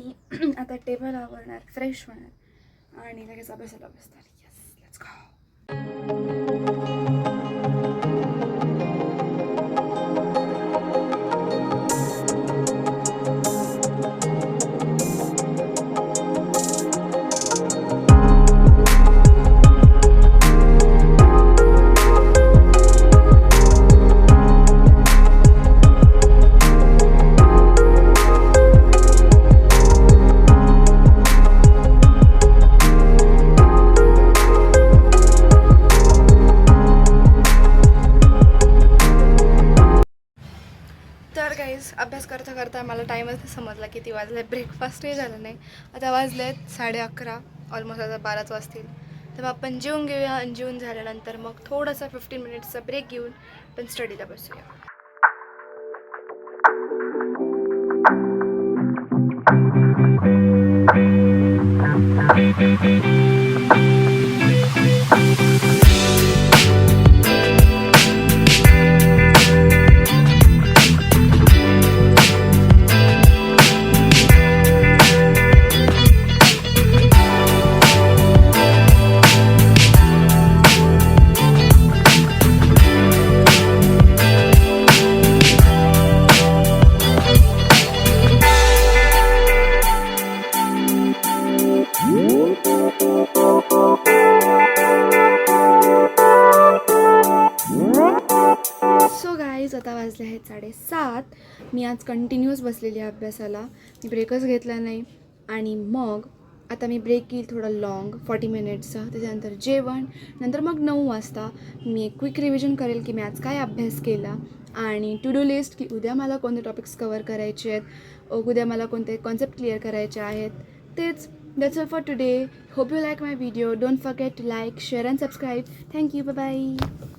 आणि आता table आवरणार, fresh होणार आणि लगेच अभ्यासाला बसणार. Yes, let's go. अभ्यास करता करता मला टाईमच नाही समजला किती वाजले. ब्रेकफास्टही झालं नाही. आता वाजले आहेत 11:30, ऑलमोस्ट आता 12च वाजतील. तर आपण जेवून घेऊया आणि जेवून झाल्यानंतर मग थोडासा 15 मिनिट्सचा ब्रेक घेऊन पण स्टडीला बसूया. आता वाजले आहेत 7:30. मी आज कंटिन्यूअस बसलेली आहे अभ्यासाला. मी ब्रेकच घेतला नाही. आणि मग आता मी ब्रेक घेईल थोडा लॉंग 40 मिनिट्सचा. त्याच्यानंतर जेवण. नंतर मग 9 वाजता मी एक क्विक रिव्हिजन करेल की मी आज काय अभ्यास केला. आणि टू डू लिस्ट की उद्या मला कोणते टॉपिक्स कवर करायचे आहेत, उद्या मला कोणते कॉन्सेप्ट क्लिअर करायचे आहेत. तेच. That's all for today. Hope you like my video. Don't forget to like, share and subscribe. Thank you. Bye-bye.